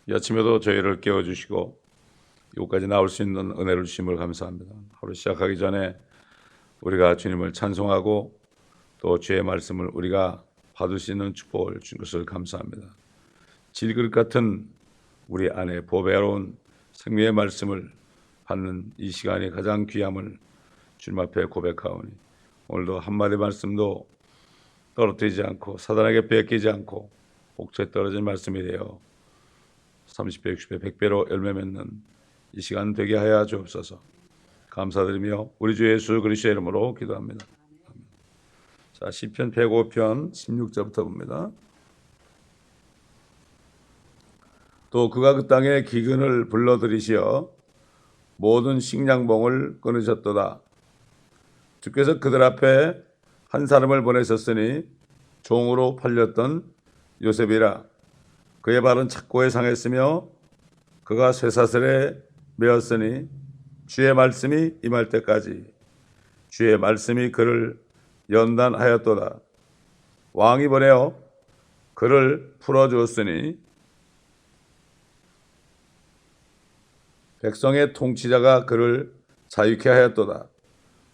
이 아침에도 저희를 깨워주시고 이곳까지 나올 수 있는 은혜를 주심을 감사합니다. 하루 시작하기 전에 우리가 주님을 찬송하고 또 주의 말씀을 우리가 받을 수 있는 축복을 준 것을 감사합니다. 질그릇 같은 우리 안에 보배로운 생명의 말씀을 받는 이 시간이 가장 귀함을 주님 앞에 고백하오니 오늘도 한마디 말씀도 떨어뜨리지 않고 사단에게 뺏기지 않고 복처에 떨어진 말씀이 되어 30배, 60배, 100배로 열매 맺는 이 시간 되게 하여 주옵소서. 감사드리며 우리 주 예수 그리스도의 이름으로 기도합니다. 자, 시편 105편 16절부터 봅니다. 또 그가 그 땅에 기근을 불러들이시어 모든 식량봉을 끊으셨도다. 주께서 그들 앞에 한 사람을 보내셨으니 종으로 팔렸던 요셉이라. 그의 발은 착고에 상했으며 그가 쇠사슬에 매었으니 주의 말씀이 임할 때까지 주의 말씀이 그를 연단하였도다. 왕이 보내어 그를 풀어주었으니 백성의 통치자가 그를 자유케 하였도다.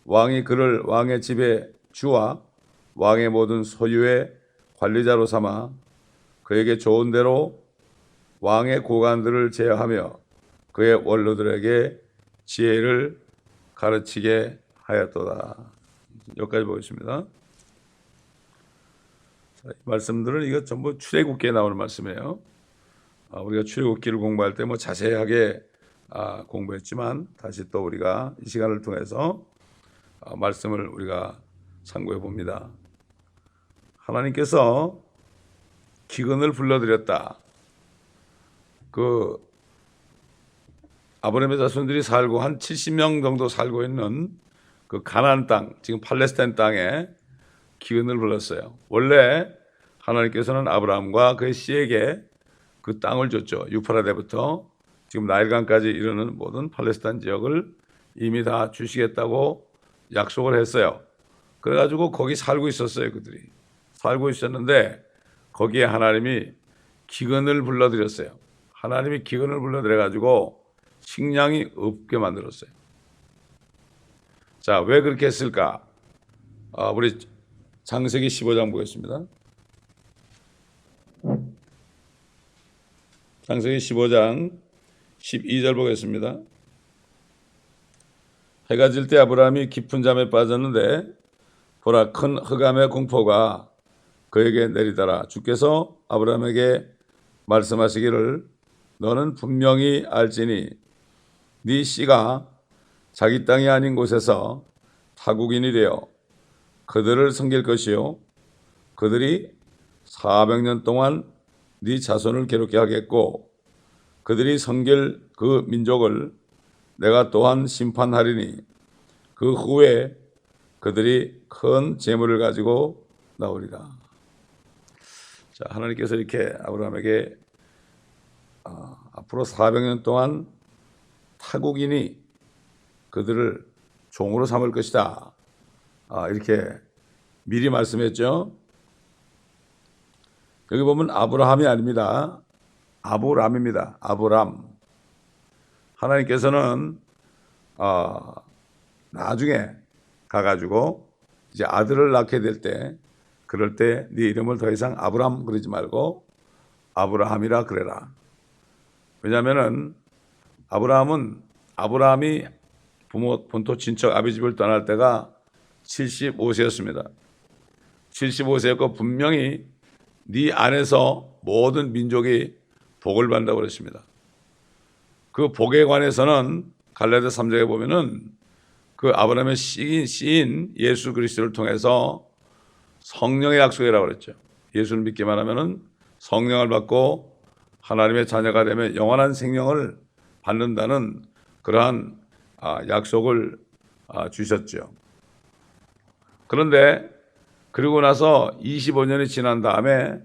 왕이 그를 왕의 집의 주와 왕의 모든 소유의 관리자로 삼아 그에게 좋은 대로 왕의 고관들을 제어하며 그의 원로들에게 지혜를 가르치게 하였도다. 여기까지 보겠습니다. 자, 이 말씀들은 이거 전부 출애굽기에 나오는 말씀이에요. 우리가 출애굽기를 공부할 때 자세하게 공부했지만 다시 또 우리가 이 시간을 통해서 말씀을 우리가 참고해 봅니다. 하나님께서 기근을 불러들였다. 그 아브라함의 자손들이 살고 한 70명 정도 살고 있는 그 가나안 땅, 지금 팔레스타인 땅에 기근을 불렀어요. 원래 하나님께서는 아브라함과 그의 씨에게 그 땅을 줬죠. 유프라데부터 지금 나일강까지 이르는 모든 팔레스타인 지역을 이미 다 주시겠다고 약속을 했어요. 그래가지고 거기 살고 있었어요. 그들이 살고 있었는데 거기에 하나님이 기근을 불러들였어요. 하나님이 기근을 불러들여가지고 식량이 없게 만들었어요. 자, 왜 그렇게 했을까? 우리 창세기 15장 보겠습니다. 창세기 15장 12절 보겠습니다. 해가 질 때 아브라함이 깊은 잠에 빠졌는데 보라, 큰 흑암의 공포가 그에게 내리더라. 주께서 아브라함에게 말씀하시기를 너는 분명히 알지니 네 씨가 자기 땅이 아닌 곳에서 타국인이 되어 그들을 섬길 것이요 그들이 400년 동안 네 자손을 괴롭게 하겠고 그들이 섬길 그 민족을 내가 또한 심판하리니 그 후에 그들이 큰 재물을 가지고 나오리라. 자, 하나님께서 이렇게 아브라함에게 앞으로 400년 동안 타국인이 그들을 종으로 삼을 것이다. 이렇게 미리 말씀했죠. 여기 보면 아브라함이 아닙니다. 아브람입니다. 아브람. 하나님께서는 나중에 가가지고 이제 아들을 낳게 될 때 그럴 때 네 이름을 더 이상 아브람 그러지 말고 아브라함이라 그래라. 왜냐하면은 아브라함이 부모 본토 친척 아비 집을 떠날 때가 75세였습니다. 75세였고 분명히 네 안에서 모든 민족이 복을 받는다고 그랬습니다. 그 복에 관해서는 갈라디아 3장에 보면은 그 아브라함의 씨인 예수 그리스도를 통해서 성령의 약속이라고 그랬죠. 예수를 믿기만 하면은 성령을 받고 하나님의 자녀가 되면 영원한 생명을 받는다는 그러한 약속을 주셨죠. 그런데 그리고 나서 25년이 지난 다음에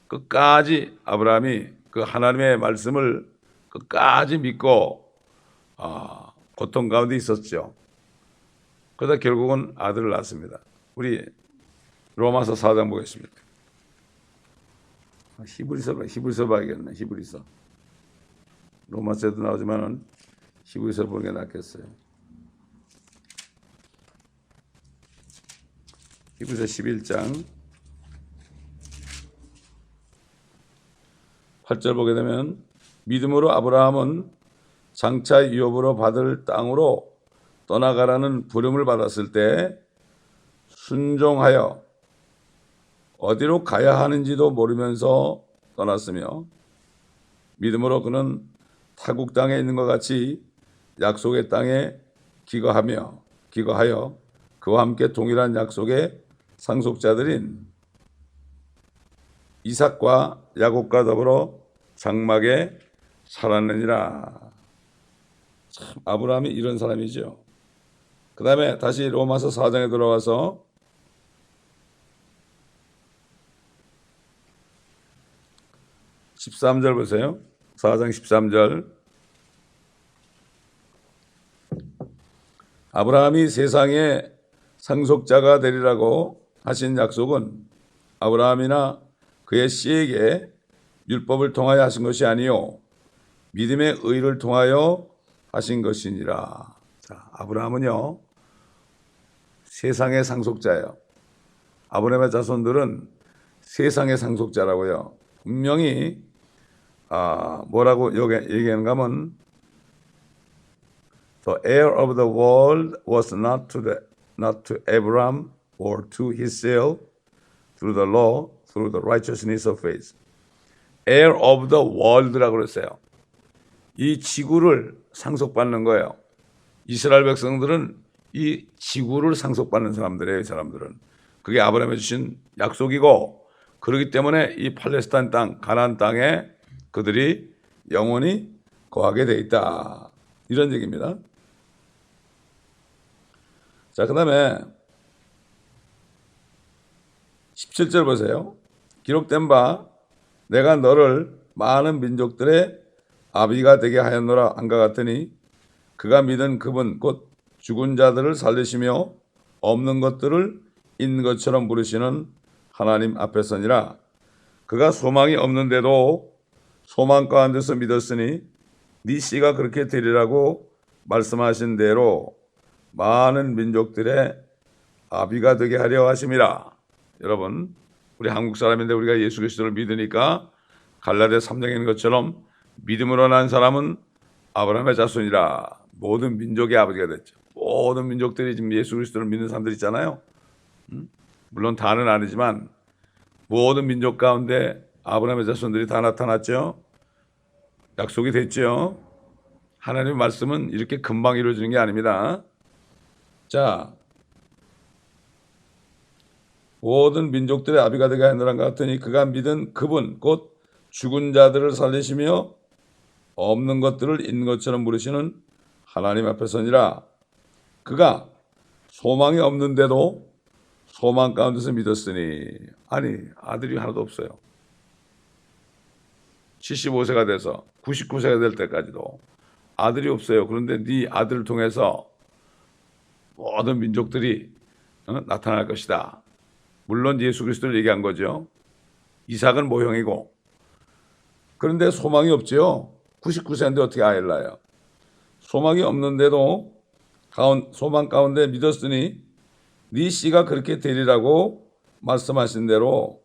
끝까지 아브라함이 그 하나님의 말씀을 끝까지 믿고 고통 가운데 있었죠. 그러다 결국은 아들을 낳았습니다. 우리 로마서 4장 보겠습니다. 히브리서 봐야겠네. 히브리서 로마서에도 나오지만은 히브리서 보는 게 낫겠어요. 히브리서 11장 8절 보게 되면 믿음으로 아브라함은 장차 유업으로 받을 땅으로 떠나가라는 부름을 받았을 때 순종하여 어디로 가야 하는지도 모르면서 떠났으며 믿음으로 그는 타국 땅에 있는 것 같이 약속의 땅에 기거하여 그와 함께 동일한 약속의 상속자들인 이삭과 야곱과 더불어 장막에 살았느니라. 참 아브라함이 이런 사람이죠. 그 다음에 다시 로마서 4장에 들어가서 13절 보세요. 4장 13절. 아브라함이 세상의 상속자가 되리라고 하신 약속은 아브라함이나 그의 씨에게 율법을 통하여 하신 것이 아니요 믿음의 의를 통하여 하신 것이니라. 자, 아브라함은요 세상의 상속자예요. 아브라함의 자손들은 세상의 상속자라고요. 분명히 뭐라고 얘기하는가 하면 The heir of the world was not to Abraham or to his seed through the law, through the righteousness of faith. Heir of the world라고 그랬어요. 이 지구를 상속받는 거예요. 이스라엘 백성들은 이 지구를 상속받는 사람들이에요. 이 사람들은. 그게 아브라함이 주신 약속이고 그렇기 때문에 이 팔레스타인 땅, 가나안 땅에 그들이 영원히 거하게 돼 있다. 이런 얘기입니다. 자, 그 다음에 17절 보세요. 기록된 바 내가 너를 많은 민족들의 아비가 되게 하였노라 한가 같으니 그가 믿은 그분 곧 죽은 자들을 살리시며 없는 것들을 있는 것처럼 부르시는 하나님 앞에서니라. 그가 소망이 없는데도 소망 가운데서 믿었으니 네 씨가 그렇게 되리라고 말씀하신 대로 많은 민족들의 아비가 되게 하려 하심이라. 여러분, 우리 한국 사람인데 우리가 예수 그리스도를 믿으니까 갈라디아 3장에 있는 것처럼 믿음으로 난 사람은 아브라함의 자손이라. 모든 민족의 아버지가 됐죠. 모든 민족들이 지금 예수 그리스도를 믿는 사람들 있잖아요. 물론 다는 아니지만 모든 민족 가운데 아브라함의 자손들이 다 나타났죠. 약속이 됐죠. 하나님의 말씀은 이렇게 금방 이루어지는 게 아닙니다. 자, 모든 민족들의 아비가 되게 하느라 같으니 그가 믿은 그분 곧 죽은 자들을 살리시며 없는 것들을 있는 것처럼 부르시는 하나님 앞에 서니라. 그가 소망이 없는데도 소망 가운데서 믿었으니. 아니, 아들이 하나도 없어요. 75세가 돼서 99세가 될 때까지도 아들이 없어요. 그런데 네 아들을 통해서 모든 민족들이 나타날 것이다. 물론 예수 그리스도를 얘기한 거죠. 이삭은 모형이고. 그런데 소망이 없죠. 99세인데 어떻게 아이를 낳아요. 소망이 없는데도 소망 가운데 믿었으니 네 씨가 그렇게 되리라고 말씀하신 대로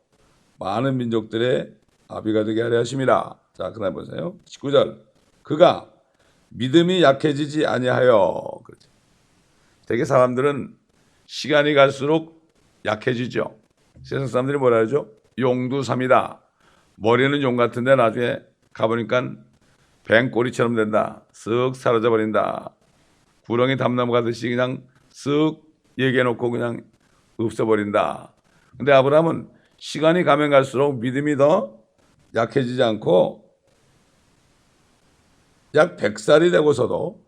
많은 민족들의 아비가 되게 하려 하심이라. 자, 그다음 보세요. 19절. 그가 믿음이 약해지지 아니하여. 그렇죠. 되게 사람들은 시간이 갈수록 약해지죠. 세상 사람들이 뭐라 하죠? 용두삼이다. 머리는 용 같은데 나중에 가보니까 뱀꼬리처럼 된다. 쓱 사라져 버린다. 구렁이 담나무 가듯이 그냥 쓱 얘기해놓고 그냥 없어버린다. 근데 아브라함은 시간이 가면 갈수록 믿음이 더 약해지지 않고 약 100살이 되고서도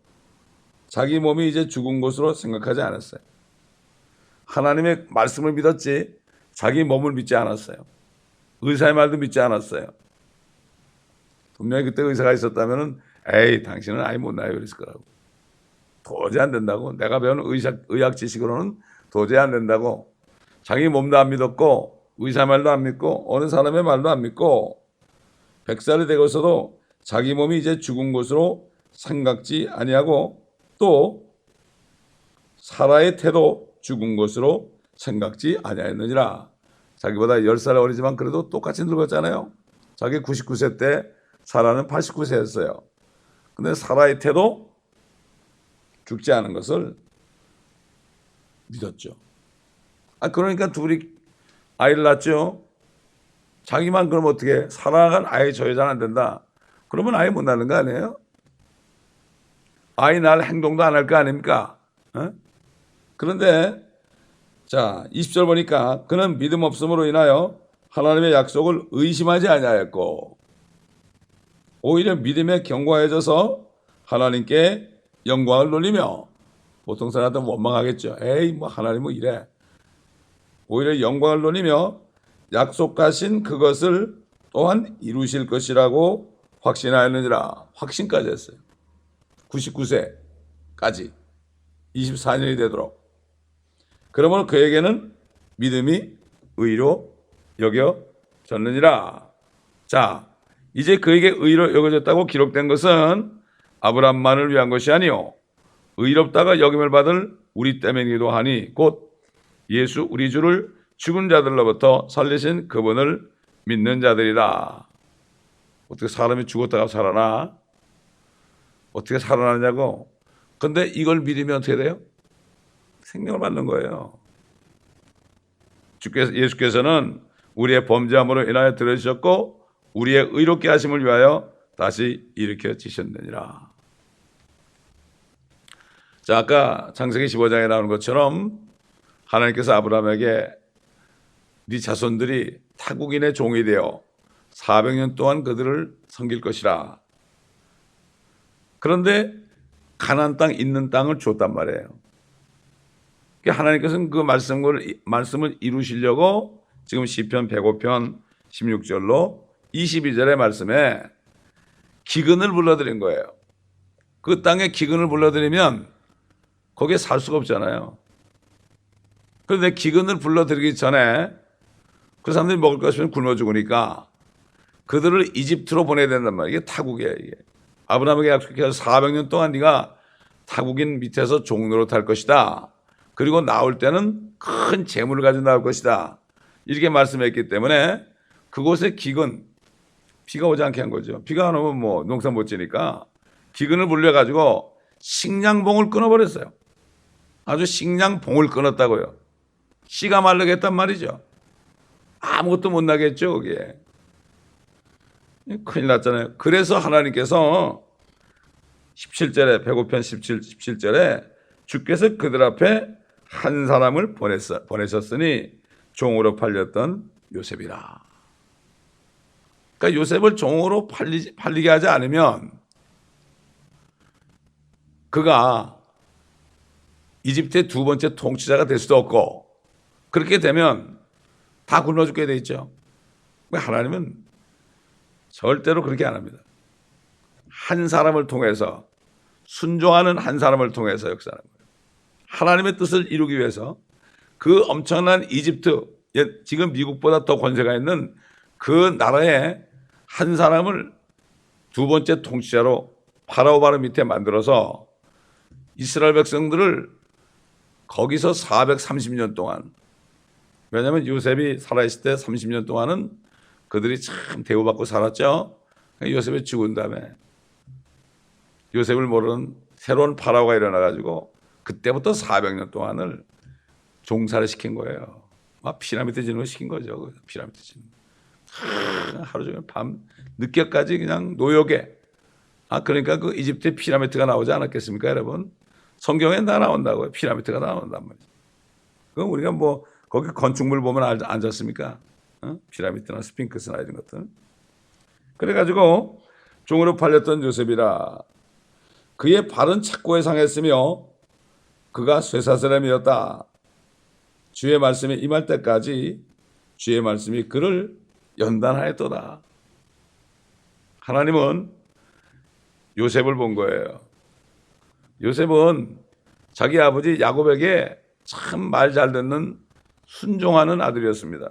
자기 몸이 이제 죽은 것으로 생각하지 않았어요. 하나님의 말씀을 믿었지 자기 몸을 믿지 않았어요. 의사의 말도 믿지 않았어요. 분명히 그때 의사가 있었다면 에이 당신은 아이 못 낳아요 그랬을 거라고. 도저히 안 된다고. 내가 배운 의학 지식으로는 도저히 안 된다고. 자기 몸도 안 믿었고 의사 말도 안 믿고 어느 사람의 말도 안 믿고 100살이 되고서도 자기 몸이 이제 죽은 것으로 생각지 아니하고 또 사라의 태도 죽은 것으로 생각지 아니하였느니라. 자기보다 10살 어리지만 그래도 똑같이 늙었잖아요. 자기 99세 때 사라는 89세였어요. 근데 사라의 태도 죽지 않은 것을 믿었죠. 그러니까 둘이 아이를 낳죠. 자기만 그럼 어떻게 사라가 아이 저 여자는 안 된다. 그러면 아이 못 낳는 거 아니에요? 아이 낳을 행동도 안 할 거 아닙니까? 그런데 자 20절 보니까 그는 믿음 없음으로 인하여 하나님의 약속을 의심하지 아니하였고 오히려 믿음에 견고해져서 하나님께 영광을 돌리며 보통 사람들은 원망하겠죠. 에이 뭐 하나님 뭐 이래. 오히려 영광을 돌리며 약속하신 그것을 또한 이루실 것이라고 확신하였느니라. 확신까지 했어요. 99세까지 24년이 되도록. 그러면 그에게는 믿음이 의로 여겨졌느니라. 자, 이제 그에게 의로 여겨졌다고 기록된 것은 아브라함만을 위한 것이 아니요 의롭다가 여김을 받을 우리 때문이기도 하니 곧 예수 우리 주를 죽은 자들로부터 살리신 그분을 믿는 자들이라. 어떻게 사람이 죽었다가 살아나? 어떻게 살아나냐고. 근데 이걸 믿으면 어떻게 돼요? 생명을 받는 거예요. 예수께서는 우리의 범죄함으로 인하여 들어주셨고 우리의 의롭게 하심을 위하여 다시 일으켜지셨느니라. 자, 아까 창세기 15장에 나오는 것처럼 하나님께서 아브라함에게 네 자손들이 타국인의 종이 되어 400년 동안 그들을 섬길 것이라. 그런데 가나안 땅 있는 땅을 줬단 말이에요. 하나님께서는 그 말씀을 이루시려고 지금 시편 105편 16절로 22절의 말씀에 기근을 불러들인 거예요. 그 땅에 기근을 불러들이면 거기에 살 수가 없잖아요. 그런데 기근을 불러들이기 전에 그 사람들이 먹을 것 없으면 굶어 죽으니까 그들을 이집트로 보내야 된단 말이에요. 이게 타국이에요. 이게. 아브라함에게 약속해서 400년 동안 네가 타국인 밑에서 종노릇 할 것이다. 그리고 나올 때는 큰 재물을 가지고 나올 것이다. 이렇게 말씀했기 때문에 그곳에 기근, 비가 오지 않게 한 거죠. 비가 안 오면 뭐 농사 못 지니까 기근을 불려가지고 식량봉을 끊어버렸어요. 아주 식량봉을 끊었다고요. 씨가 말르겠단 말이죠. 아무것도 못 나겠죠, 거기에. 큰일 났잖아요. 그래서 하나님께서 17절에 105편 17절에 주께서 그들 앞에 한 사람을 보내셨으니 종으로 팔렸던 요셉이라. 그러니까 요셉을 종으로 팔리게 하지 않으면 그가 이집트의 두 번째 통치자가 될 수도 없고 그렇게 되면 다 굶어 죽게 돼 있죠. 하나님은 절대로 그렇게 안 합니다. 한 사람을 통해서 순종하는 한 사람을 통해서 역사하는 거예요. 하나님의 뜻을 이루기 위해서 그 엄청난 이집트, 지금 미국보다 더 권세가 있는 그 나라에 한 사람을 두 번째 통치자로 파라오 바로 밑에 만들어서 이스라엘 백성들을 거기서 430년 동안, 왜냐하면 요셉이 살아있을 때 30년 동안은 그들이 참 대우받고 살았죠. 요셉이 죽은 다음에 요셉을 모르는 새로운 파라오가 일어나가지고 그때부터 400년 동안을 종사를 시킨 거예요. 막 피라미드 짓는 거 시킨 거죠. 피라미드 짓는 거. 하루 종일 밤 늦게까지 그냥 노역에. 그러니까 그 이집트의 피라미드가 나오지 않았겠습니까, 여러분? 성경에 다 나온다고요. 피라미드가 나온단 말이죠. 그럼 우리가 뭐 거기 건축물 보면 알지 않습니까? 피라미드나 스핑크스나 이런 것들. 그래가지고 종으로 팔렸던 요셉이라. 그의 발은 착고에 상했으며 그가 쇠사슬함이었다. 주의 말씀이 임할 때까지 주의 말씀이 그를 연단하였도다. 하나님은 요셉을 본 거예요. 요셉은 자기 아버지 야곱에게 참 말 잘 듣는 순종하는 아들이었습니다.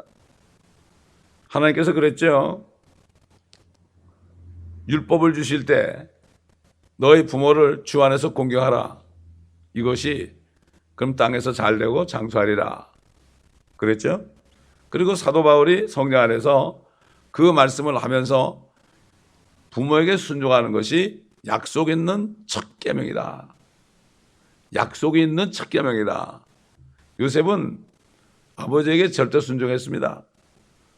하나님께서 그랬죠. 율법을 주실 때 너희 부모를 주 안에서 공경하라. 이것이 그럼 땅에서 잘되고 장수하리라. 그랬죠? 그리고 사도 바울이 성령 안에서 그 말씀을 하면서 부모에게 순종하는 것이 약속 있는 첫 계명이다. 약속이 있는 첫 계명이다. 요셉은 아버지에게 절대 순종했습니다.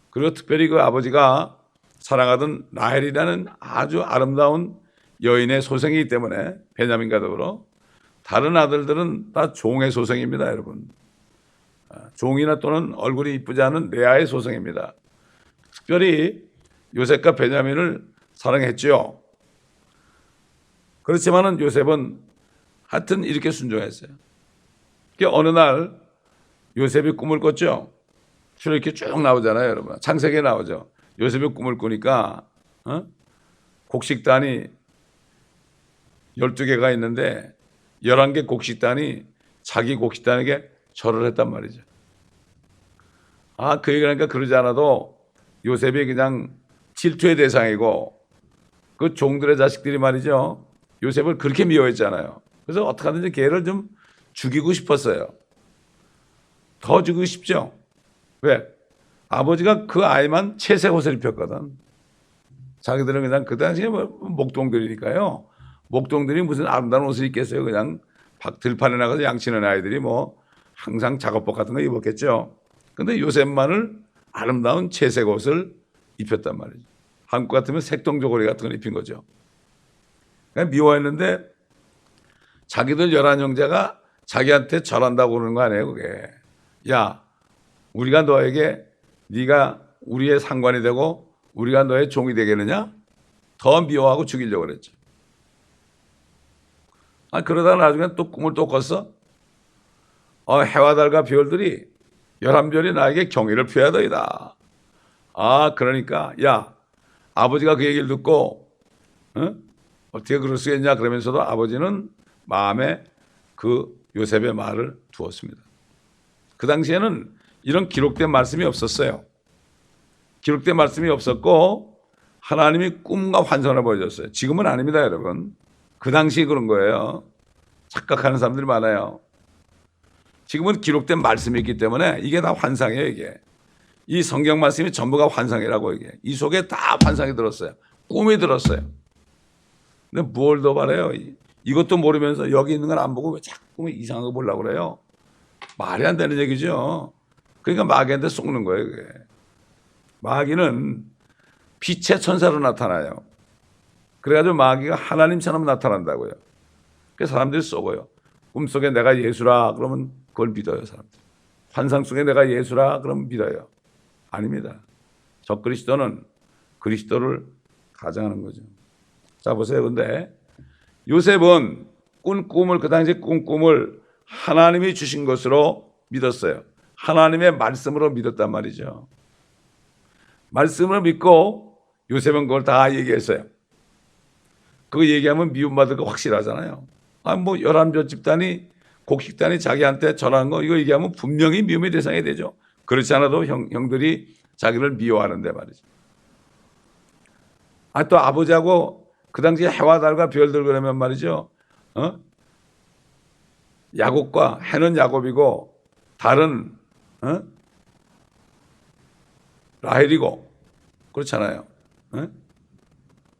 그리고 특별히 그 아버지가 사랑하던 라헬이라는 아주 아름다운 여인의 소생이기 때문에 베냐민과 더불어 다른 아들들은 다 종의 소생입니다, 여러분. 종이나 또는 얼굴이 이쁘지 않은 레아의 소생입니다. 특별히 요셉과 베냐민을 사랑했죠. 그렇지만은 요셉은 하여튼 이렇게 순종했어요. 어느 날 요셉이 꿈을 꿨죠. 주로 이렇게 쭉 나오잖아요, 여러분. 창세기에 나오죠. 요셉이 꿈을 꾸니까 곡식단이 12개가 있는데 11개 곡식단이 자기 곡식단에게 절을 했단 말이죠. 그 얘기를 하니까 그러지 않아도 요셉이 그냥 질투의 대상이고 그 종들의 자식들이 말이죠. 요셉을 그렇게 미워했잖아요. 그래서 어떻게 하든지 걔를 좀 죽이고 싶었어요. 더 죽이고 싶죠. 왜? 아버지가 그 아이만 채색 옷을 입혔거든. 자기들은 그냥 그 당시에 목동들이니까요. 목동들이 무슨 아름다운 옷을 입겠어요. 그냥 들판에 나가서 양치는 아이들이 항상 작업복 같은 거 입었겠죠. 근데 요셉만을 아름다운 채색 옷을 입혔단 말이죠. 한국 같으면 색동저고리 같은 걸 입힌 거죠. 그냥 미워했는데 자기들 11형제가 자기한테 절한다고 그러는 거 아니에요, 그게. 야, 우리가 너에게 네가 우리의 상관이 되고 우리가 너의 종이 되겠느냐? 더 미워하고 죽이려고 그랬죠. 그러다가 나중에 또 꿈을 또 꿨어. 해와 달과 별들이 11별이 나에게 경의를 표하더이다. 그러니까 야, 아버지가 그 얘기를 듣고 어떻게 그럴 수 있냐 그러면서도 아버지는 마음에 그 요셉의 말을 두었습니다. 그 당시에는 이런 기록된 말씀이 없었어요. 기록된 말씀이 없었고 하나님이 꿈과 환상을 보여줬어요. 지금은 아닙니다, 여러분. 그 당시에 그런 거예요. 착각하는 사람들이 많아요. 지금은 기록된 말씀이 있기 때문에 이게 다 환상이에요, 이게. 이 성경 말씀이 전부가 환상이라고 이게. 이 속에 다 환상이 들었어요. 꿈이 들었어요. 근데 뭘 더 바래요? 이것도 모르면서 여기 있는 건 안 보고 왜 자꾸 이상한 거 보려고 그래요? 말이 안 되는 얘기죠. 그러니까 마귀한테 속는 거예요, 그게. 마귀는 빛의 천사로 나타나요. 그래가지고 마귀가 하나님처럼 나타난다고요. 그래서 사람들이 속어요. 꿈속에 내가 예수라 그러면 그걸 믿어요, 사람들. 환상 속에 내가 예수라 그러면 믿어요. 아닙니다. 적그리스도는 그리스도를 가장하는 거죠. 자, 보세요. 근데 요셉은 꾼 꿈을, 그 당시 꾼 꿈을 하나님이 주신 것으로 믿었어요. 하나님의 말씀으로 믿었단 말이죠. 말씀을 믿고 요셉은 그걸 다 얘기했어요. 그거 얘기하면 미움받을 거 확실하잖아요. 11별 집단이, 곡식단이 자기한테 전한 거 이거 얘기하면 분명히 미움의 대상이 되죠. 그렇지 않아도 형들이 자기를 미워하는데 말이죠. 또 아버지하고 그 당시에 해와 달과 별들 그러면 말이죠. 야곱과 해는 야곱이고 달은 라헬이고 그렇잖아요.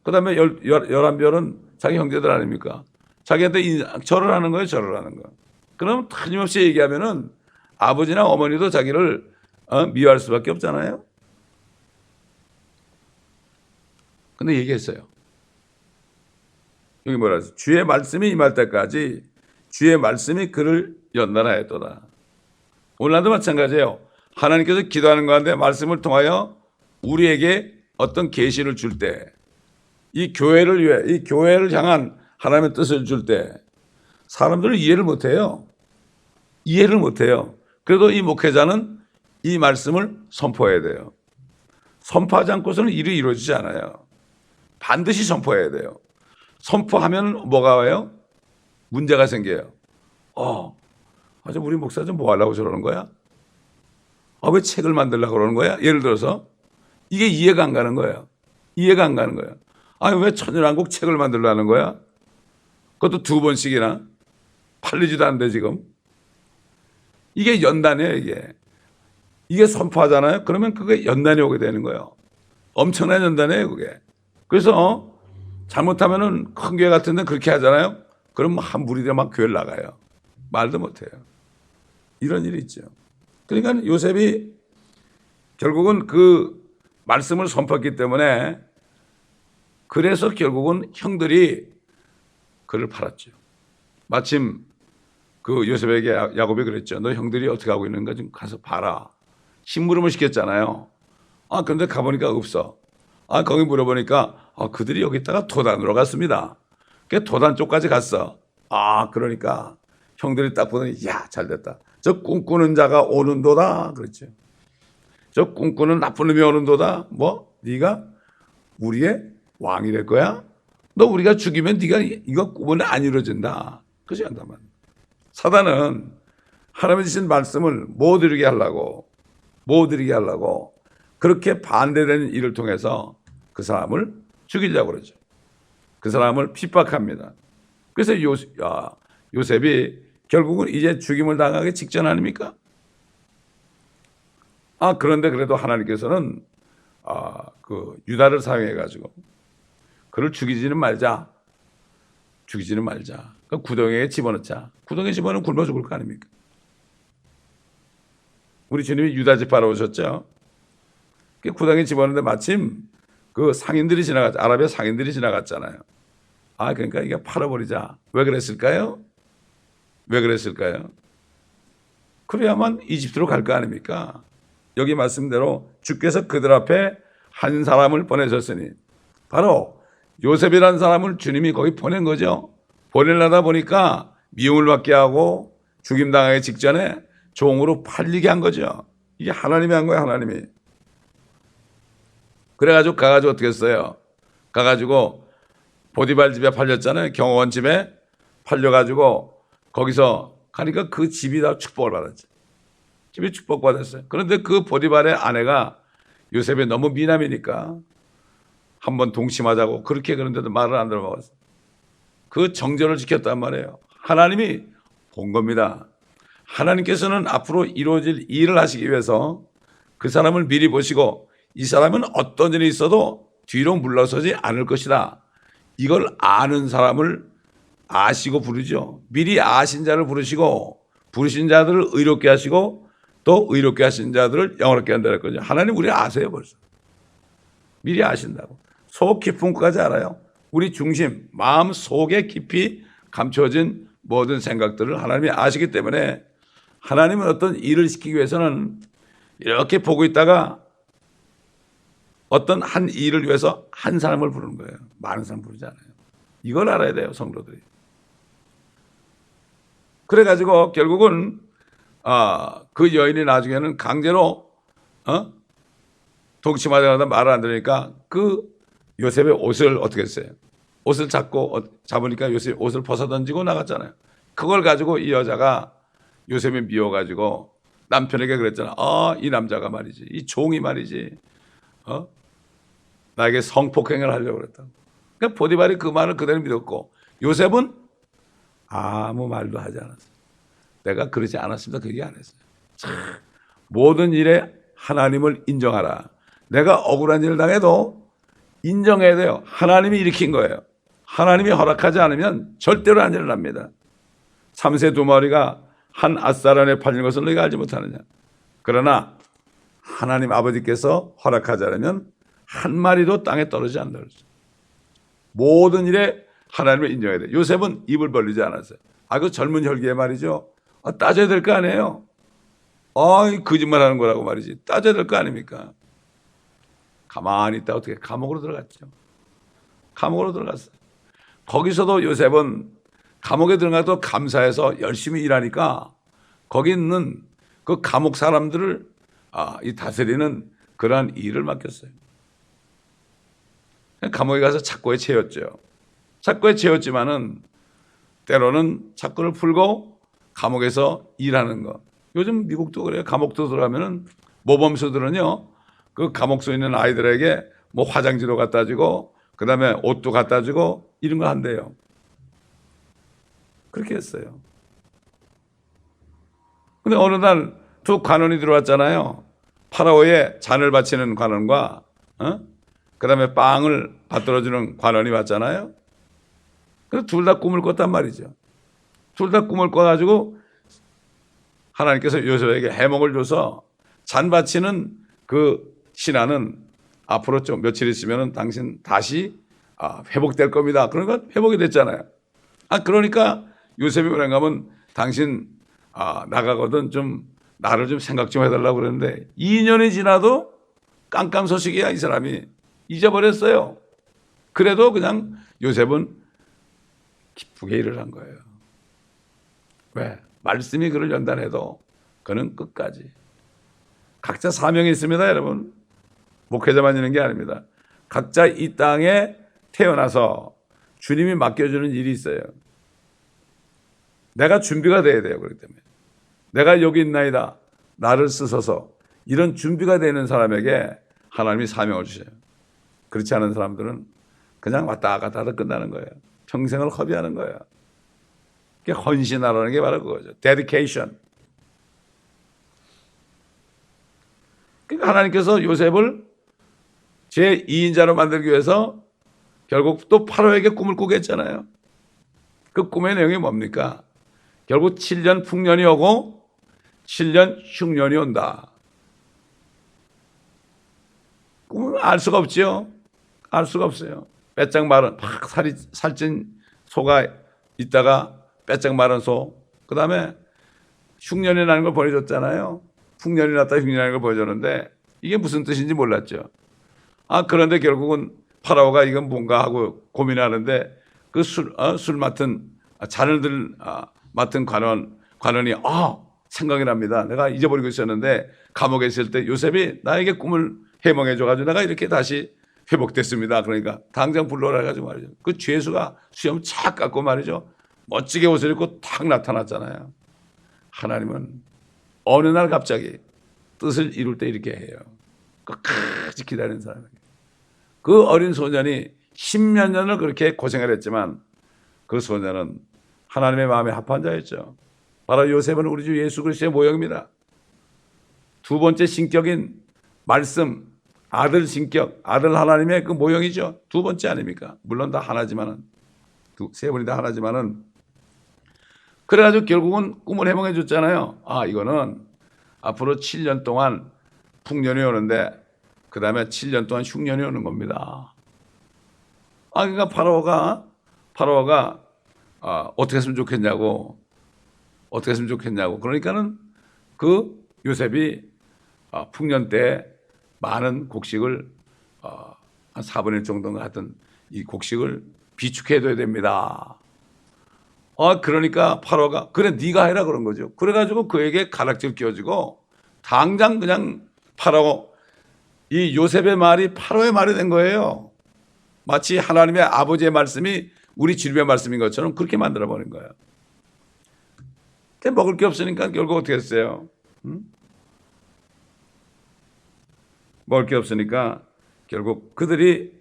그 다음에 11별은 자기 형제들 아닙니까? 자기한테 절을 하는 거예요, 절을 하는 거. 그럼 틀림없이 얘기하면은 아버지나 어머니도 자기를 미워할 수밖에 없잖아요. 근데 얘기했어요. 여기 뭐라 했어요? 주의 말씀이 임할 때까지 주의 말씀이 그를 연단하였도다. 오늘날도 마찬가지예요. 하나님께서 기도하는 가운데 말씀을 통하여 우리에게 어떤 계시를 줄 때, 이 교회를 위해, 이 교회를 향한 하나님의 뜻을 줄 때 사람들은 이해를 못해요. 이해를 못해요. 그래도 이 목회자는 이 말씀을 선포해야 돼요. 선포하지 않고서는 일이 이루어지지 않아요. 반드시 선포해야 돼요. 선포하면 뭐가 와요? 문제가 생겨요. 우리 목사 좀 뭐 하려고 저러는 거야? 왜 책을 만들려고 그러는 거야? 예를 들어서 이게 이해가 안 가는 거예요. 이해가 안 가는 거예요. 아니 왜 천연왕국 책을 만들려는 거야? 그것도 2번씩이나 팔리지도 않는데 지금. 이게 연단이에요. 이게 선포하잖아요. 그러면 그게 연단이 오게 되는 거예요. 엄청난 연단이에요 그게. 그래서 잘못하면은 큰 교회 같은 데는 그렇게 하잖아요. 그럼 한 무리들 막 교회를 나가요. 말도 못해요. 이런 일이 있죠. 그러니까 요셉이 결국은 그 말씀을 선포했기 때문에 그래서 결국은 형들이 그를 팔았죠. 마침 그 요셉에게 야곱이 그랬죠. 너 형들이 어떻게 하고 있는가 좀 가서 봐라. 심부름을 시켰잖아요. 근데 가보니까 없어. 거기 물어보니까 그들이 여기다가 도단으로 갔습니다. 그 도단 쪽까지 갔어. 그러니까 형들이 딱 보더니 야 잘됐다. 저 꿈꾸는 자가 오는도다. 그렇죠. 저 꿈꾸는 나쁜 놈이 오는도다. 뭐? 네가 우리의 왕이 될 거야? 너 우리가 죽이면 네가 이거 꿈은 안 이루어진다. 그렇지 않단 말이야. 사단은 하나님의 주신 말씀을 못 이루게 하려고 그렇게 반대되는 일을 통해서 그 사람을 죽이려고 그러죠. 그 사람을 핍박합니다. 그래서 요셉이 결국은 이제 죽임을 당하기 직전 아닙니까? 그런데 그래도 하나님께서는 그 유다를 사용해 가지고 그를 죽이지는 말자. 그 구덩이에 집어넣자. 구덩이에 집어넣으면 굶어 죽을 거 아닙니까? 우리 주님이 유다 지파로 오셨죠. 그 구덩이에 집어넣는데 마침 그 상인들이 아랍의 상인들이 지나갔잖아요. 그러니까 이게 팔아버리자. 왜 그랬을까요? 그래야만 이집트로 갈 거 아닙니까? 여기 말씀대로 주께서 그들 앞에 한 사람을 보내셨으니 바로 요셉이라는 사람을 주님이 거기 보낸 거죠. 보내려다 보니까 미움을 받게 하고 죽임당하기 직전에 종으로 팔리게 한 거죠. 이게 하나님이 한 거예요. 하나님이. 그래가지고 가가지고 어떻게 했어요? 가가지고 보디발 집에 팔렸잖아요. 경호원 집에 팔려가지고 거기서 가니까 그 집이 다 축복을 받았죠. 집이 축복받았어요. 그런데 그 보디발의 아내가 요셉이 너무 미남이니까 한번 동침하자고 그런데도 말을 안 들어먹었어요. 그 정절을 지켰단 말이에요. 하나님이 본 겁니다. 하나님께서는 앞으로 이루어질 일을 하시기 위해서 그 사람을 미리 보시고 이 사람은 어떤 일이 있어도 뒤로 물러서지 않을 것이다. 이걸 아는 사람을 아시고 부르죠. 미리 아신 자를 부르시고 부르신 자들을 의롭게 하시고 또 의롭게 하신 자들을 영원롭게 한다는 거죠. 하나님 우리 아세요 벌써. 미리 아신다고. 속 깊은 것까지 알아요. 우리 중심, 마음 속에 깊이 감춰진 모든 생각들을 하나님이 아시기 때문에 하나님은 어떤 일을 시키기 위해서는 이렇게 보고 있다가 어떤 한 일을 위해서 한 사람을 부르는 거예요. 많은 사람 부르지 않아요. 이걸 알아야 돼요, 성도들이. 그래가지고 결국은 그 여인이 나중에는 강제로 동침하자마자 말을 안 들으니까 그 요셉의 옷을 어떻게 했어요? 옷을 잡으니까 요셉이 옷을 벗어 던지고 나갔잖아요. 그걸 가지고 이 여자가 요셉이 미워가지고 남편에게 그랬잖아. 이 남자가 말이지, 이 종이 말이지, 나에게 성폭행을 하려고 그랬다. 그러니까 보디발이 그 말을 그대로 믿었고 요셉은 아무 말도 하지 않았어요. 내가 그러지 않았습니다. 그 얘기 안 했어요. 모든 일에 하나님을 인정하라. 내가 억울한 일을 당해도 인정해야 돼요. 하나님이 일으킨 거예요. 하나님이 허락하지 않으면 절대로 안 일어납니다. 3세 2마리가 한 앗사란에 팔린 것을 너희가 알지 못하느냐. 그러나 하나님 아버지께서 허락하지 않으면 한 마리도 땅에 떨어지지 않는다. 모든 일에 하나님을 인정해야 돼요. 요셉은 입을 벌리지 않았어요. 그 젊은 혈기에 말이죠. 따져야 될 거 아니에요. 거짓말하는 거라고 말이지. 따져야 될 거 아닙니까? 가만히 있다 어떻게 감옥으로 들어갔죠. 감옥으로 들어갔어요. 거기서도 요셉은 감옥에 들어가도 감사해서 열심히 일하니까 거기 있는 그 감옥 사람들을 이 다스리는 그러한 일을 맡겼어요. 감옥에 가서 착고에 채웠죠. 착고에 채웠지만은 때로는 착고를 풀고 감옥에서 일하는 거. 요즘 미국도 그래요. 감옥도 들어가면은 모범수들은요, 그 감옥소에 있는 아이들에게 뭐 화장지도 갖다 주고 그 다음에 옷도 갖다 주고 이런 거 한대요. 그렇게 했어요. 근데 어느 날 두 관원이 들어왔잖아요. 파라오의 잔을 바치는 관원과 그 다음에 빵을 받들어주는 관원이 왔잖아요. 그래서 둘 다 꿈을 꿨단 말이죠. 둘 다 꿈을 꿔가지고 하나님께서 요셉에게 해몽을 줘서 잔 바치는 그 신하는 앞으로 좀 며칠 있으면 당신 다시 회복될 겁니다. 그러니까 회복이 됐잖아요. 그러니까 요셉이 뭐라고 하면 당신 나가거든 좀 나를 좀 생각 좀 해달라고 그러는데 2년이 지나도 깜깜소식이야. 이 사람이 잊어버렸어요. 그래도 그냥 요셉은 기쁘게 일을 한 거예요. 왜? 말씀이 그를 연단해도 그는 끝까지. 각자 사명이 있습니다, 여러분. 목회자만 있는 게 아닙니다. 각자 이 땅에 태어나서 주님이 맡겨주는 일이 있어요. 내가 준비가 돼야 돼요. 그렇기 때문에. 내가 여기 있나이다. 나를 쓰소서. 이런 준비가 되는 사람에게 하나님이 사명을 주셔요. 그렇지 않은 사람들은 그냥 왔다 갔다 하다 끝나는 거예요. 평생을 허비하는 거예요. 그게 헌신하라는 게 바로 그거죠. 데디케이션. 그러니까 하나님께서 요셉을 제2인자로 만들기 위해서 결국 또 파라오에게 꿈을 꾸게 했잖아요. 그 꿈의 내용이 뭡니까? 결국 7년 풍년이 오고 7년 흉년이 온다. 꿈을 알 수가 없죠. 알 수가 없어요. 빼짝 마른 막 살찐 소가 있다가 빼짝 마른 소. 그 다음에 흉년이 나는 걸 보여줬잖아요. 풍년이 났다 흉년이 나는 걸 보여줬는데 이게 무슨 뜻인지 몰랐죠. 그런데 결국은 파라오가 이건 뭔가 하고 고민하는데 그 술 맡은 잔을 맡은 관원이 생각이 납니다. 내가 잊어버리고 있었는데 감옥에 있을 때 요셉이 나에게 꿈을 해몽해줘가지고 내가 이렇게 다시 회복됐습니다. 그러니까 당장 불러라 해가지고 말이죠. 그 죄수가 수염 착 깎고 말이죠. 멋지게 옷을 입고 탁 나타났잖아요. 하나님은 어느 날 갑자기 뜻을 이룰 때 이렇게 해요. 끝까지 기다리는 사람에게. 그 어린 소년이 10몇 년을 그렇게 고생을 했지만 그 소년은 하나님의 마음에 합한 자였죠. 바로 요셉은 우리 주 예수 그리스도의 모형입니다. 두 번째 신격인 말씀, 아들 신격, 아들 하나님의 그 모형이죠. 두 번째 아닙니까? 물론 다 하나지만은, 세 분이 다 하나지만은, 그래가지고 결국은 꿈을 해몽해 줬잖아요. 이거는 앞으로 7년 동안 풍년이 오는데, 그 다음에 7년 동안 흉년이 오는 겁니다. 그러니까 파라오가 어떻게 했으면 좋겠냐고. 그러니까는 그 요셉이 풍년 때 많은 곡식을 한 4분의 1 정도가 하던 이 곡식을 비축해둬야 됩니다. 그러니까 파라오가 그래 네가 해라 그런 거죠. 그래가지고 그에게 가락지를 끼워주고 당장 그냥 파라오 이 요셉의 말이 파라오의 말이 된 거예요. 마치 하나님의 아버지의 말씀이 우리 주님의 말씀인 것처럼 그렇게 만들어버린 거예요. 먹을 게 없으니까 결국 어떻게 했어요? 먹을 게 없으니까 결국 그들이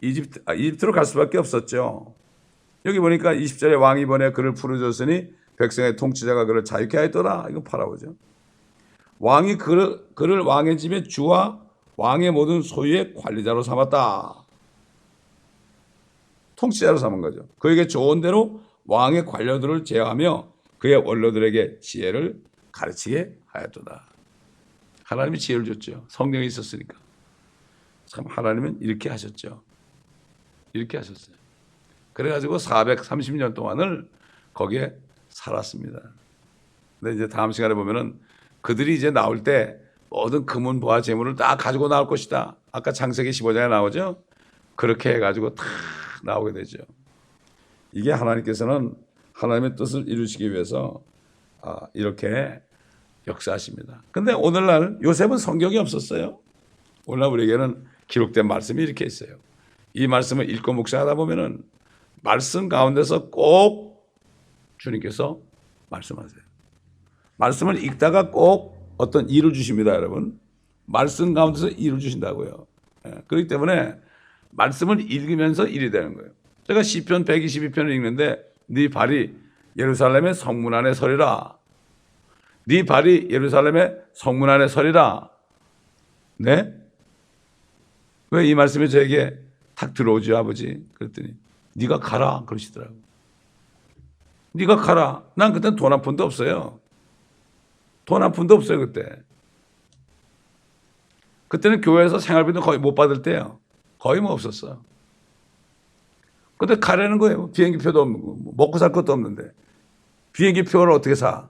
이집트로 갈 수밖에 없었죠. 여기 보니까 20절에 왕이 보내 그를 풀어줬으니 백성의 통치자가 그를 자유케 하였더라. 이거 파라오죠. 왕이 그를 왕의 집의 주와 왕의 모든 소유의 관리자로 삼았다. 통치자로 삼은 거죠. 그에게 좋은 대로 왕의 관료들을 제어하며 그의 원로들에게 지혜를 가르치게 하였도다. 하나님이 지혜를 줬죠. 성령이 있었으니까. 참 하나님은 이렇게 하셨죠. 이렇게 하셨어요. 그래가지고 430년 동안을 거기에 살았습니다. 근데 이제 다음 시간에 보면은 그들이 이제 나올 때 모든 금은 보화 재물을 다 가지고 나올 것이다. 아까 창세기 15장에 나오죠. 그렇게 해가지고 다 나오게 되죠. 이게 하나님께서는 하나님의 뜻을 이루시기 위해서 이렇게 역사하십니다. 근데 오늘날 요셉은 성경이 없었어요. 오늘날 우리에게는 기록된 말씀이 이렇게 있어요. 이 말씀을 읽고 묵상하다 보면은 말씀 가운데서 꼭 주님께서 말씀하세요. 말씀을 읽다가 꼭 어떤 일을 주십니다, 여러분. 말씀 가운데서 일을 주신다고요. 그렇기 때문에 말씀을 읽으면서 일이 되는 거예요. 제가 시편 122편을 읽는데 네 발이 예루살렘의 성문 안에 서리라. 네 발이 예루살렘의 성문 안에 서리라. 네? 왜 이 말씀이 저에게 탁 들어오지 아버지? 그랬더니 네가 가라 그러시더라고요. 네가 가라. 난 그때 돈 한 푼도 없어요. 돈 한 푼도 없어요 그때. 그때는 교회에서 생활비도 거의 못 받을 때요. 거의 뭐 없었어. 근데 가라는 거예요. 비행기표도 없고 먹고 살 것도 없는데 비행기표를 어떻게 사?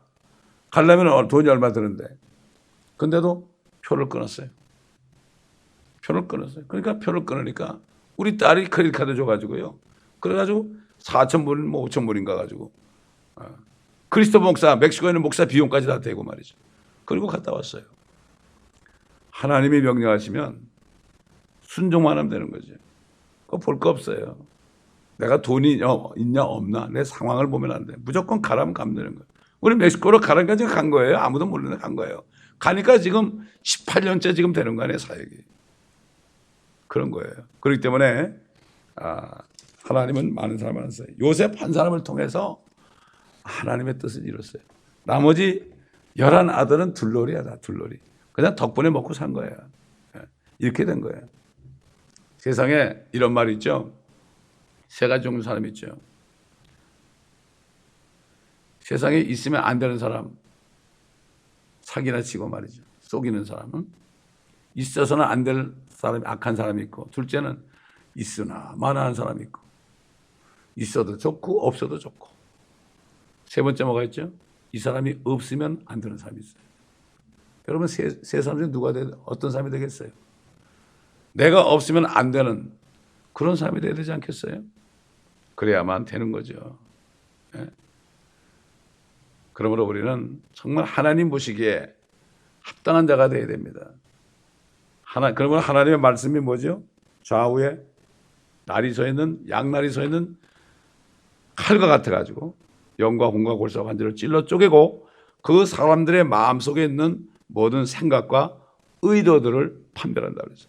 가려면 돈이 얼마 드는데. 근데도 표를 끊었어요. 표를 끊었어요. 그러니까 표를 끊으니까 우리 딸이 크레딧 카드 줘가지고요. 그래가지고 4,000불, 뭐 5,000불인가 가지고 크리스토퍼 목사, 멕시코에 있는 목사 비용까지 다 대고 말이죠. 그리고 갔다 왔어요. 하나님이 명령하시면 순종만 하면 되는 거죠. 그거 볼 거 없어요. 내가 돈이 있냐 없나 내 상황을 보면 안 돼. 무조건 가라면 가면 되는 거예요. 우리 멕시코로 가라니까 지금 간 거예요. 아무도 모르는데 간 거예요. 가니까 지금 18년째 지금 되는 거 아니에요 사역이. 그런 거예요. 그렇기 때문에 하나님은 많은 사람을 안 써요. 요셉 한 사람을 통해서 하나님의 뜻을 이뤘어요. 나머지 11 아들은 둘놀이야 다 둘놀이. 그냥 덕분에 먹고 산 거예요. 이렇게 된 거예요. 세상에 이런 말이 있죠. 세 가지 종류 사람이 있죠. 세상에 있으면 안 되는 사람, 사기나 치고 말이죠. 속이는 사람은 있어서는 안 될 사람이 악한 사람이 있고, 둘째는 있으나 마나한 사람이 있고, 있어도 좋고 없어도 좋고, 세 번째 뭐가 있죠? 이 사람이 없으면 안 되는 사람이 있어요. 여러분 세 사람 중에 누가 어떤 사람이 되겠어요? 내가 없으면 안 되는 그런 사람이 돼야 되지 않겠어요? 그래야만 되는 거죠. 예? 그러므로 우리는 정말 하나님 보시기에 합당한 자가 되어야 됩니다. 그러면 하나님의 말씀이 뭐죠? 좌우에 날이 서 있는 양날이 서 있는 칼과 같아가지고 영과 혼과 골수와 관절을 찔러 쪼개고 그 사람들의 마음속에 있는 모든 생각과 의도들을 판별한다 그랬어요.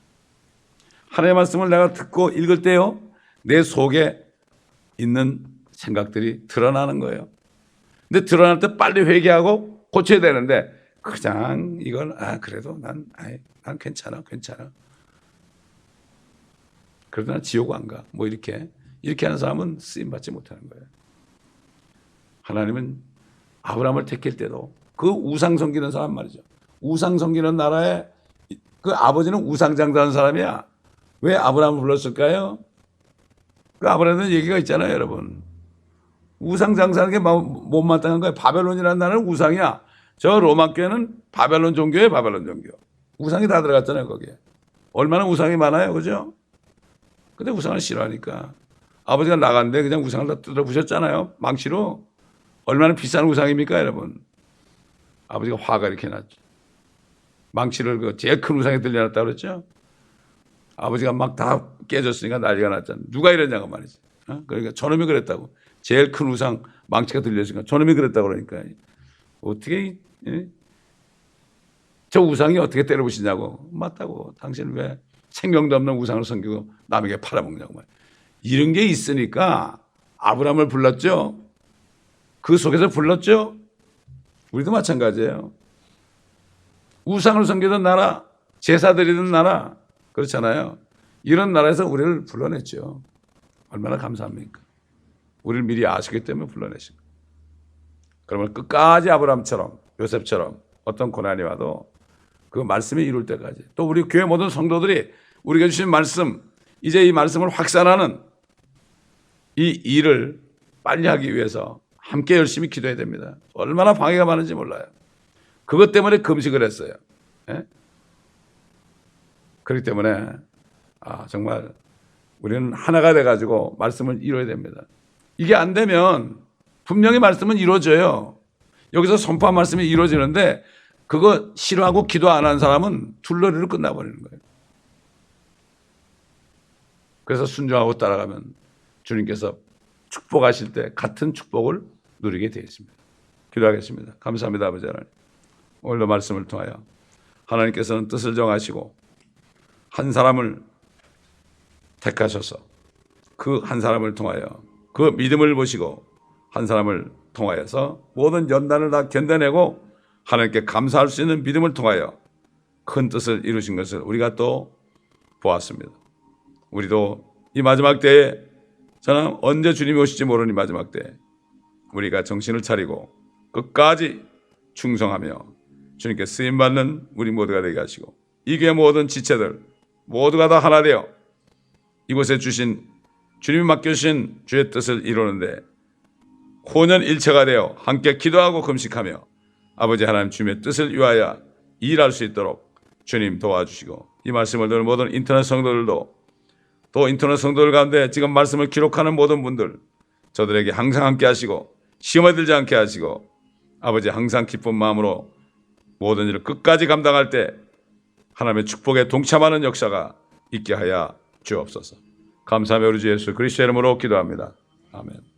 하나님의 말씀을 내가 듣고 읽을 때요, 내 속에 있는 생각들이 드러나는 거예요. 근데 드러날 때 빨리 회개하고 고쳐야 되는데 그냥 이건 그래도 난 괜찮아. 그래도 난 지옥 안 가. 뭐 이렇게 하는 사람은 쓰임 받지 못하는 거예요. 하나님은 아브라함을 택할 때도 그 우상 섬기는 사람 말이죠. 우상 섬기는 나라에 그 아버지는 우상 장사하는 사람이야. 왜 아브라함을 불렀을까요? 그 아브라함은 얘기가 있잖아요, 여러분. 우상 장사하는 게 못마땅한 거예요. 바벨론이라는 나라는 우상이야. 저 로마 교회는 바벨론 종교예요, 바벨론 종교. 우상이 다 들어갔잖아요, 거기에. 얼마나 우상이 많아요, 그죠? 근데 우상을 싫어하니까 아버지가 나갔는데 그냥 우상을 다 뜯어 부셨잖아요, 망치로. 얼마나 비싼 우상입니까, 여러분? 아버지가 화가 이렇게 났죠. 망치를 제일 큰 우상에 들려놨다 그랬죠. 아버지가 막 다 깨졌으니까 난리가 났잖아요. 누가 이랬냐고 말이지. 그러니까 저놈이 그랬다고. 제일 큰 우상 망치가 들렸으니까 저놈이 그랬다고 그러니까 어떻게 저 우상이 어떻게 때려부시냐고. 맞다고. 당신은 왜 생명도 없는 우상을 섬기고 남에게 팔아먹냐고 말이야. 이런 게 있으니까 아브라함을 불렀죠. 그 속에서 불렀죠. 우리도 마찬가지예요. 우상을 섬기던 나라, 제사 드리던 나라, 그렇잖아요. 이런 나라에서 우리를 불러냈죠. 얼마나 감사합니까? 우리를 미리 아시기 때문에 불러내신 거예요. 그러면 끝까지 아브라함처럼 요셉처럼 어떤 고난이 와도 그 말씀이 이룰 때까지, 또 우리 교회 모든 성도들이 우리가 주신 말씀, 이제 이 말씀을 확산하는 이 일을 빨리 하기 위해서 함께 열심히 기도해야 됩니다. 얼마나 방해가 많은지 몰라요. 그것 때문에 금식을 했어요. 예? 그렇기 때문에 정말 우리는 하나가 돼가지고 말씀을 이뤄야 됩니다. 이게 안 되면 분명히 말씀은 이루어져요. 여기서 선포한 말씀이 이루어지는데 그거 싫어하고 기도 안 하는 사람은 둘러리로 끝나버리는 거예요. 그래서 순종하고 따라가면 주님께서 축복하실 때 같은 축복을 누리게 되어 있습니다. 기도하겠습니다. 감사합니다, 아버지 하나님. 오늘도 말씀을 통하여 하나님께서는 뜻을 정하시고 한 사람을 택하셔서 그 한 사람을 통하여 그 믿음을 보시고 한 사람을 통하여서 모든 연단을 다 견뎌내고 하나님께 감사할 수 있는 믿음을 통하여 큰 뜻을 이루신 것을 우리가 또 보았습니다. 우리도 이 마지막 때에 저는 언제 주님이 오실지 모르는 이 마지막 때에 우리가 정신을 차리고 끝까지 충성하며 주님께 쓰임받는 우리 모두가 되게 하시고 이 교회 모든 지체들 모두가 다 하나 되어 이곳에 주신 주님이 맡겨주신 주의 뜻을 이루는데 혼연일체가 되어 함께 기도하고 금식하며 아버지 하나님 주님의 뜻을 위하여 일할 수 있도록 주님 도와주시고 이 말씀을 듣는 모든 인터넷 성도들도 또 인터넷 성도들 가운데 지금 말씀을 기록하는 모든 분들 저들에게 항상 함께 하시고 시험에 들지 않게 하시고 아버지 항상 기쁜 마음으로 모든 일을 끝까지 감당할 때 하나님의 축복에 동참하는 역사가 있게 하여 주옵소서. 감사하며 우리 주 예수 그리스도의 이름으로 기도합니다. 아멘.